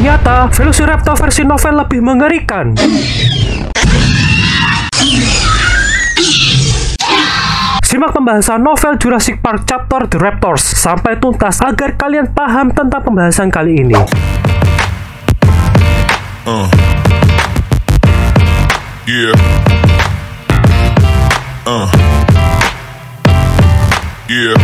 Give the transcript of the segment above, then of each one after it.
Ternyata Velociraptor versi novel lebih mengerikan. Simak pembahasan novel Jurassic Park Chapter The Raptors sampai tuntas agar kalian paham tentang pembahasan kali ini. Yeah. Yeah.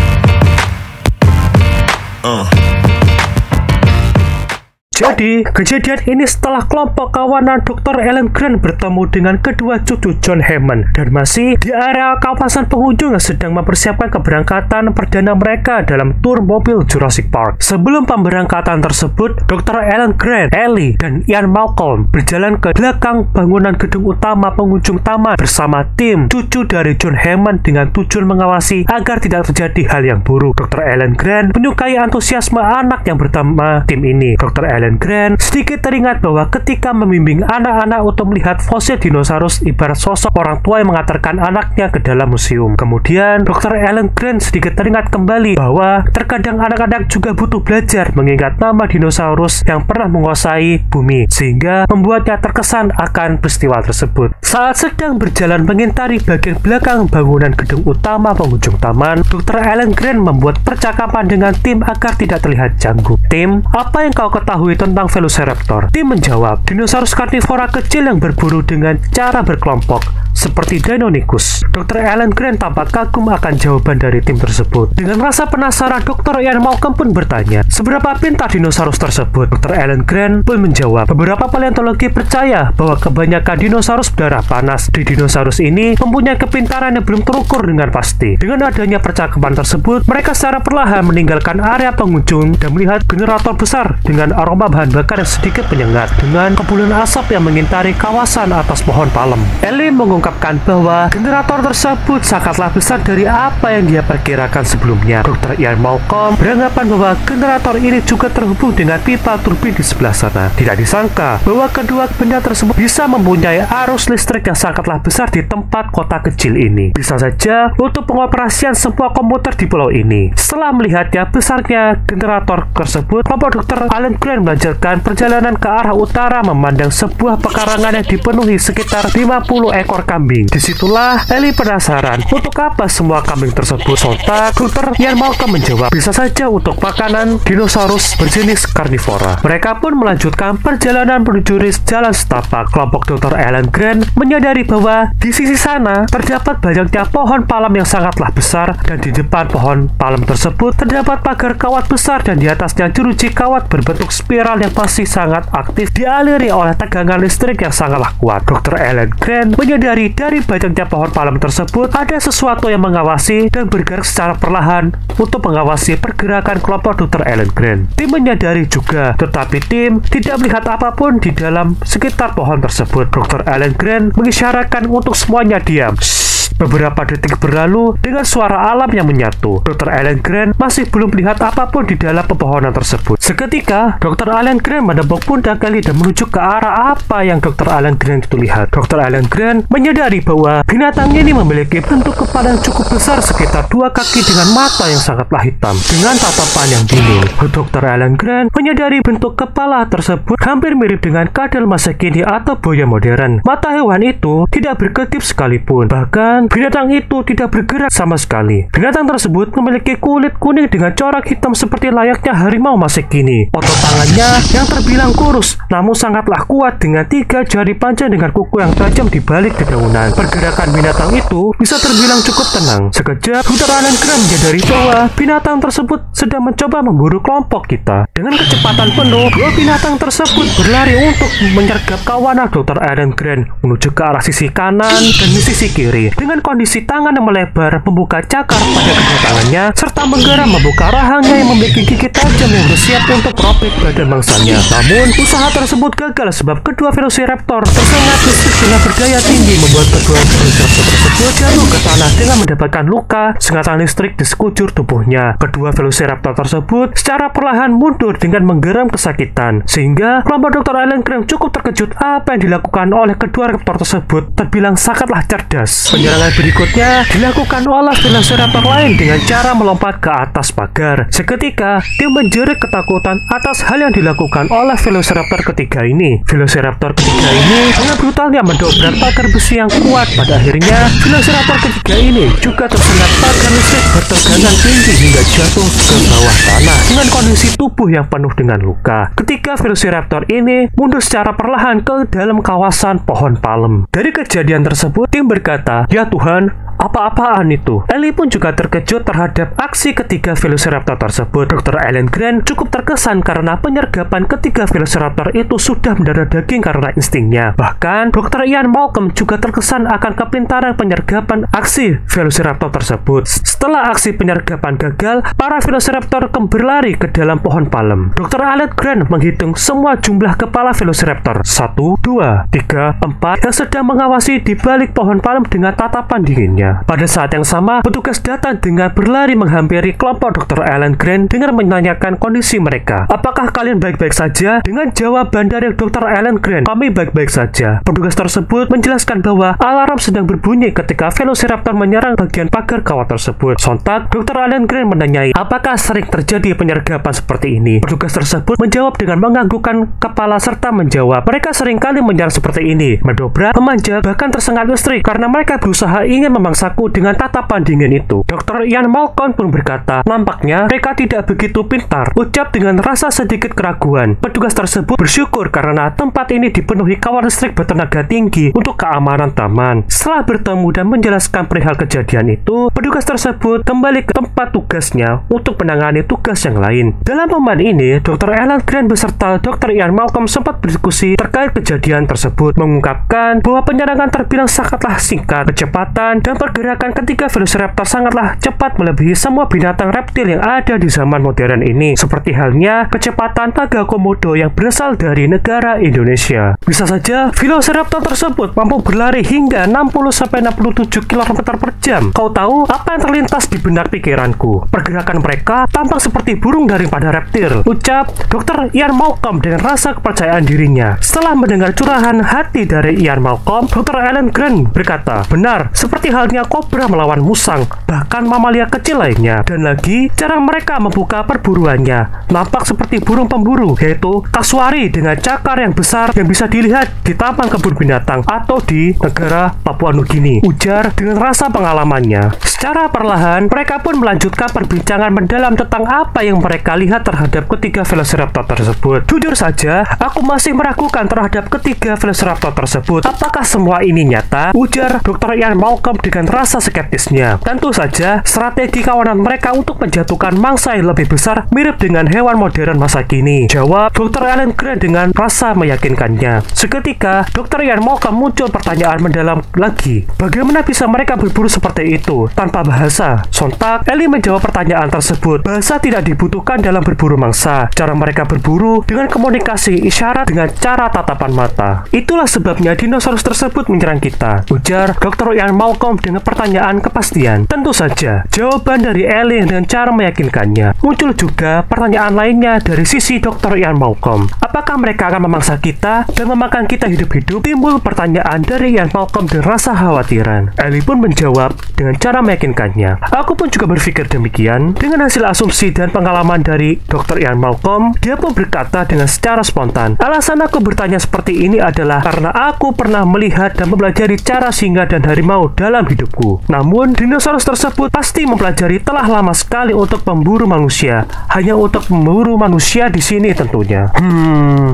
Jadi, kejadian ini setelah kelompok kawanan Dr. Alan Grant bertemu dengan kedua cucu John Hammond dan masih di area kawasan pengunjung yang sedang mempersiapkan keberangkatan perdana mereka dalam tur mobil Jurassic Park. Sebelum pemberangkatan tersebut, Dr. Alan Grant, Ellie, dan Ian Malcolm berjalan ke belakang bangunan gedung utama pengunjung taman bersama tim cucu dari John Hammond dengan tujuan mengawasi agar tidak terjadi hal yang buruk. Dr. Alan Grant menyukai antusiasme anak yang bernama tim ini. Dr. Alan Grant sedikit teringat bahwa ketika membimbing anak-anak untuk melihat fosil dinosaurus ibarat sosok orang tua yang mengantarkan anaknya ke dalam museum. Kemudian Dr. Alan Grant sedikit teringat kembali bahwa terkadang anak-anak juga butuh belajar mengingat nama dinosaurus yang pernah menguasai bumi, sehingga membuatnya terkesan akan peristiwa tersebut. Saat sedang berjalan mengintari bagian belakang bangunan gedung utama pengunjung taman, Dr. Alan Grant membuat percakapan dengan tim agar tidak terlihat canggung. Tim, apa yang kau ketahui tentang Velociraptor? Tim menjawab, dinosaurus karnivora kecil yang berburu dengan cara berkelompok, seperti Deinonychus. Dr. Alan Grant tampak kagum akan jawaban dari tim tersebut. Dengan rasa penasaran, Dr. Ian Malcolm pun bertanya, seberapa pintar dinosaurus tersebut? Dr. Alan Grant pun menjawab, beberapa paleontologi percaya bahwa kebanyakan dinosaurus berdarah panas. Di dinosaurus ini mempunyai kepintaran yang belum terukur dengan pasti. Dengan adanya percakapan tersebut, mereka secara perlahan meninggalkan area pengunjung dan melihat generator besar dengan aroma bahan bakar yang sedikit menyengat dengan kepulan asap yang mengintari kawasan atas pohon palem. Ellie mengungkapkan bahwa generator tersebut sangatlah besar dari apa yang dia perkirakan sebelumnya. Dr. Ian Malcolm beranggapan bahwa generator ini juga terhubung dengan pipa turbin di sebelah sana. Tidak disangka bahwa kedua benda tersebut bisa mempunyai arus listrik yang sangatlah besar di tempat kota kecil ini. Bisa saja untuk pengoperasian semua komputer di pulau ini. Setelah melihatnya besarnya generator tersebut, kelompok Dr. Alan Grant melanjutkan perjalanan ke arah utara memandang sebuah pekarangan yang dipenuhi sekitar 50 ekor kambing. Disitulah Ellie penasaran untuk apa semua kambing tersebut. Sontak Dr. Ian Malcolm menjawab, bisa saja untuk makanan dinosaurus berjenis karnivora. Mereka pun melanjutkan perjalanan menuju jalan setapak. Kelompok Dr. Alan Grant menyadari bahwa di sisi sana terdapat banyaknya pohon palem yang sangatlah besar dan di depan pohon palem tersebut terdapat pagar kawat besar dan di atasnya jeruji kawat berbentuk spiral yang masih sangat aktif dialiri oleh tegangan listrik yang sangatlah kuat. Dr. Alan Grant menyadari dari banyaknya pohon palem tersebut ada sesuatu yang mengawasi dan bergerak secara perlahan untuk mengawasi pergerakan kelompok Dr. Alan Grant. Tim menyadari juga, tetapi tim tidak melihat apapun di dalam sekitar pohon tersebut. Dr. Alan Grant mengisyaratkan untuk semuanya diam. Beberapa detik berlalu dengan suara alam yang menyatu. Dr. Alan Grant masih belum melihat apapun di dalam pepohonan tersebut. Seketika, Dr. Alan Grant menepuk pundak Ellie dan menuju ke arah apa yang Dr. Alan Grant itu lihat. Dr. Alan Grant menyadari bahwa binatang ini memiliki bentuk kepala yang cukup besar, sekitar 2 kaki dengan mata yang sangatlah hitam dengan tatapan yang dingin. Dr. Alan Grant menyadari bentuk kepala tersebut hampir mirip dengan kadal masa kini atau buaya modern. Mata hewan itu tidak berkedip sekalipun. Bahkan binatang itu tidak bergerak sama sekali. Binatang tersebut memiliki kulit kuning dengan corak hitam seperti layaknya harimau masa kini. Otot tangannya yang terbilang kurus namun sangatlah kuat dengan 3 jari panjang dengan kuku yang tajam di balik dedaunan. Pergerakan binatang itu bisa terbilang cukup tenang. Sekejap, Dr. Alan Grant menyadari bahwa binatang tersebut sedang mencoba memburu kelompok kita. Dengan kecepatan penuh, 2 binatang tersebut berlari untuk menyergap kawanan Dr. Alan Grant menuju ke arah sisi kanan dan sisi kiri. Dengan kondisi tangan yang melebar membuka cakar pada kedua tangannya serta menggeram membuka rahangnya yang memiliki gigi tajam yang bersiap untuk merobek badan mangsanya. Namun usaha tersebut gagal sebab kedua Velociraptor tersengat listrik dengan berdaya tinggi membuat kedua Velociraptor tersebut jatuh ke tanah dengan mendapatkan luka sengatan listrik di sekujur tubuhnya. Kedua Velociraptor tersebut secara perlahan mundur dengan menggeram kesakitan sehingga kelompok Dr. Alan Grant cukup terkejut apa yang dilakukan oleh kedua raptor tersebut terbilang sangatlah cerdas. Penyerang Serangan berikutnya dilakukan oleh Velociraptor lain dengan cara melompat ke atas pagar. Seketika, tim menjerit ketakutan atas hal yang dilakukan oleh Velociraptor ketiga ini. Velociraptor ketiga ini dengan brutalnya mendobrak pagar besi yang kuat. Pada akhirnya, Velociraptor ketiga ini juga tersengat pagar listrik bertegangan tinggi hingga jatuh ke bawah tanah dengan kondisi tubuh yang penuh dengan luka. Ketika Velociraptor ini mundur secara perlahan ke dalam kawasan pohon palem. Dari kejadian tersebut, tim berkata, "Ya Tuhan, apa-apaan itu?" Ellie pun juga terkejut terhadap aksi ketiga Velociraptor tersebut. Dr. Ellen Grant cukup terkesan karena penyergapan ketiga Velociraptor itu sudah mendarah daging karena instingnya. Bahkan, Dr. Ian Malcolm juga terkesan akan kepintaran penyergapan aksi Velociraptor tersebut. Setelah aksi penyergapan gagal, para Velociraptor berlari ke dalam pohon palem. Dr. Ellen Grant menghitung semua jumlah kepala Velociraptor. 1, 2, 3, 4 yang sedang mengawasi di balik pohon palem dengan tatapan dinginnya. Pada saat yang sama, petugas datang dengan berlari menghampiri kelompok Dr. Ellen Grant dengan menanyakan kondisi mereka. "Apakah kalian baik-baik saja?" Dengan jawaban dari Dr. Ellen Grant, "Kami baik-baik saja." Petugas tersebut menjelaskan bahwa alarm sedang berbunyi ketika Velociraptor menyerang bagian pagar kawat tersebut. Sontak, Dr. Ellen Grant menanyai, "Apakah sering terjadi penyergapan seperti ini?" Petugas tersebut menjawab dengan menganggukkan kepala serta menjawab, "Mereka seringkali menyerang seperti ini, mendobrak, memanjat, bahkan tersengat listrik karena mereka berusaha ingin memangsaku dengan tatapan dingin itu." Dr. Ian Malcolm pun berkata, "Nampaknya mereka tidak begitu pintar." Ucap dengan rasa sedikit keraguan. Petugas tersebut bersyukur karena tempat ini dipenuhi kawat listrik bertenaga tinggi untuk keamanan taman. Setelah bertemu dan menjelaskan perihal kejadian itu, petugas tersebut kembali ke tempat tugasnya untuk menangani tugas yang lain. Dalam momen ini, Dr. Ellen Grant beserta Dr. Ian Malcolm sempat berdiskusi terkait kejadian tersebut, mengungkapkan bahwa penyerangan terbilang sangatlah singkat. Kecepatan dan pergerakan ketiga Velociraptor sangatlah cepat melebihi semua binatang reptil yang ada di zaman modern ini, seperti halnya kecepatan naga komodo yang berasal dari negara Indonesia. Bisa saja Velociraptor tersebut mampu berlari hingga 60-67 km per jam. Kau tahu apa yang terlintas di benak pikiranku? Pergerakan mereka tampak seperti burung daripada reptil, ucap Dr. Ian Malcolm dengan rasa kepercayaan dirinya. Setelah mendengar curahan hati dari Ian Malcolm, Dr. Ellen Grant berkata, "Benar, seperti halnya kobra melawan musang, bahkan mamalia kecil lainnya. Dan lagi, cara mereka membuka perburuannya nampak seperti burung pemburu, yaitu kasuari dengan cakar yang besar yang bisa dilihat di taman kebun binatang atau di negara Papua Nugini," ujar dengan rasa pengalamannya. Secara perlahan, mereka pun melanjutkan perbincangan mendalam tentang apa yang mereka lihat terhadap ketiga Velociraptor tersebut. "Jujur saja, aku masih meragukan terhadap ketiga Velociraptor tersebut. Apakah semua ini nyata?" ujar Dr. Ian Malcolm dengan rasa skeptisnya. "Tentu saja, strategi kawanan mereka untuk menjatuhkan mangsa yang lebih besar mirip dengan hewan modern masa kini," jawab Dr. Ellen Grant dengan rasa meyakinkannya. Seketika, Dr. Ian Malcolm muncul pertanyaan mendalam lagi. Bagaimana bisa mereka berburu seperti itu tanpa bahasa? Sontak, Ellie menjawab pertanyaan tersebut. Bahasa tidak dibutuhkan dalam berburu mangsa. Cara mereka berburu dengan komunikasi isyarat dengan cara tatapan mata. Itulah sebabnya dinosaurus tersebut menyerang kita, ujar Dr. Ian Malcolm dengan pertanyaan kepastian. Tentu saja, jawaban dari Ellie dengan cara meyakinkannya. Muncul juga pertanyaan lainnya dari sisi Dr. Ian Malcolm. Apakah mereka akan memangsa kita dan memakan kita hidup-hidup? Timbul pertanyaan dari Ian Malcolm dengan rasa khawatiran. Ellie pun menjawab dengan cara meyakinkannya. Aku pun juga berpikir demikian. Dengan hasil asumsi dan pengalaman dari Dr. Ian Malcolm, dia pun berkata dengan secara spontan, "Alasan aku bertanya seperti ini adalah karena aku pernah melihat dan mempelajari cara singa dan harimau dalam hidupku. Namun, dinosaurus tersebut pasti mempelajari telah lama sekali untuk memburu manusia. Hanya untuk memburu manusia di sini tentunya.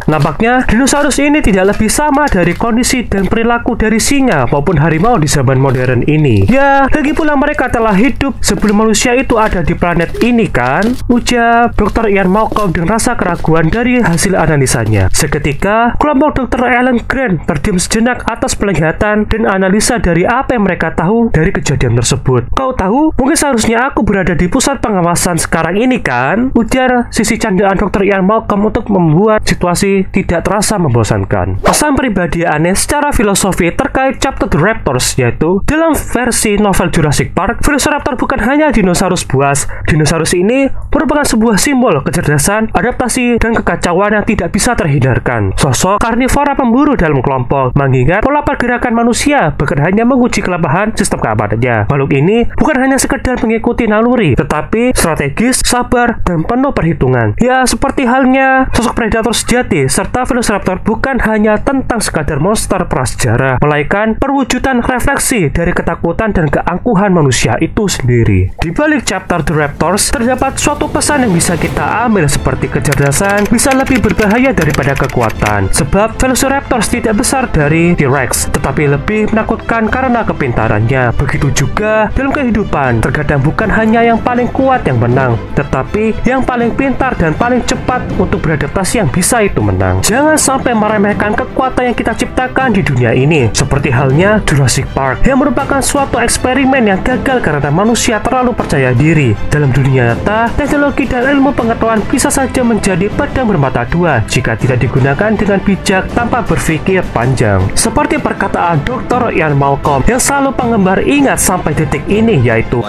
Nampaknya dinosaurus ini tidak lebih sama dari kondisi dan perilaku dari singa maupun harimau di zaman modern ini. Ya, lagi pula mereka telah hidup sebelum manusia itu ada di planet ini kan?" ujar Dr. Ian Malcolm dengan rasa keraguan dari hasil analisanya. Seketika, kelompok Dr. Ellen Grant terdiam sejenak atas penglihatan dan analisa dari apa yang mereka tahu dari kejadian tersebut. "Kau tahu, mungkin seharusnya aku berada di pusat pengawasan sekarang ini kan?" ujar sisi candaan Dr. Ian Malcolm untuk membuat situasi tidak terasa membosankan. Pesan pribadi aneh secara filosofi terkait chapter The Raptors, yaitu dalam versi novel Jurassic Park, Velociraptor bukan hanya dinosaurus buas. Dinosaurus ini merupakan sebuah simbol kecerdasan, adaptasi, dan kekacauan yang tidak bisa terhindarkan. Sosok karnivora pemburu dalam kelompok, mengingat pola pergerakan manusia bahkan hanya menguji kelemahan sistem sistem keamanannya. Makhluk ini bukan hanya sekedar mengikuti naluri, tetapi strategis, sabar, dan penuh perhitungan. Ya, seperti halnya sosok predator sejati, serta Velociraptor bukan hanya tentang sekadar monster prasejarah, melainkan perwujudan refleksi dari ketakutan dan keangkuhan manusia itu sendiri. Di balik chapter The Raptors, terdapat suatu pesan yang bisa kita ambil seperti kecerdasan bisa lebih berbahaya daripada kekuatan. Sebab Velociraptors tidak besar dari T-Rex, tetapi lebih menakutkan karena kepintarannya. Begitu juga dalam kehidupan, terkadang bukan hanya yang paling kuat yang menang, tetapi yang paling pintar dan paling cepat untuk beradaptasi yang bisa itu menang. Jangan sampai meremehkan kekuatan yang kita ciptakan di dunia ini, seperti halnya Jurassic Park yang merupakan suatu eksperimen yang gagal karena manusia terlalu percaya diri. Dalam dunia nyata, teknologi dan ilmu pengetahuan bisa saja menjadi pedang bermata dua jika tidak digunakan dengan bijak tanpa berpikir panjang. Seperti perkataan Dr. Ian Malcolm yang selalu penggemar ingat sampai detik ini, yaitu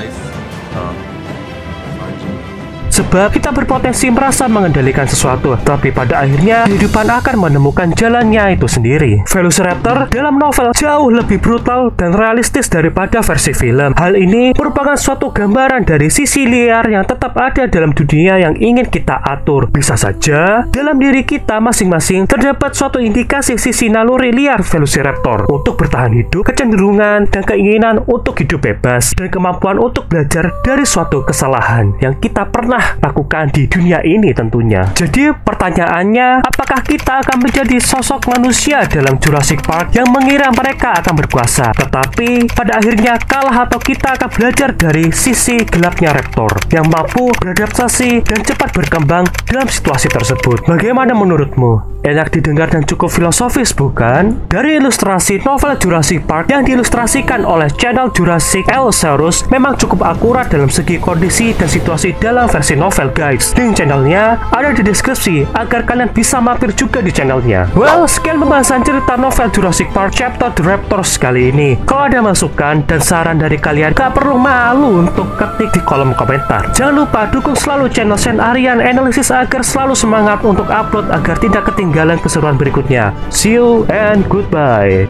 sebab kita berpotensi merasa mengendalikan sesuatu, tapi pada akhirnya kehidupan akan menemukan jalannya itu sendiri. Velociraptor dalam novel jauh lebih brutal dan realistis daripada versi film. Hal ini merupakan suatu gambaran dari sisi liar yang tetap ada dalam dunia yang ingin kita atur. Bisa saja dalam diri kita masing-masing terdapat suatu indikasi sisi naluri liar Velociraptor untuk bertahan hidup, kecenderungan dan keinginan untuk hidup bebas, dan kemampuan untuk belajar dari suatu kesalahan yang kita pernah lakukan di dunia ini tentunya. Jadi pertanyaannya, apakah kita akan menjadi sosok manusia dalam Jurassic Park yang mengira mereka akan berkuasa, tetapi pada akhirnya kalah, atau kita akan belajar dari sisi gelapnya raptor yang mampu beradaptasi dan cepat berkembang dalam situasi tersebut? Bagaimana menurutmu? Enak didengar dan cukup filosofis, bukan? Dari ilustrasi novel Jurassic Park yang diilustrasikan oleh channel Jurassic Allosaurus memang cukup akurat dalam segi kondisi dan situasi dalam versi novel, guys. Link channelnya ada di deskripsi agar kalian bisa mampir juga di channelnya. Well, sekian pembahasan cerita novel Jurassic Park chapter The Raptors kali ini. Kalau ada masukan dan saran dari kalian, gak perlu malu untuk ketik di kolom komentar. Jangan lupa dukung selalu channel Sen Aryan Analysis agar selalu semangat untuk upload agar tidak ketinggalan keseruan berikutnya. See you and goodbye.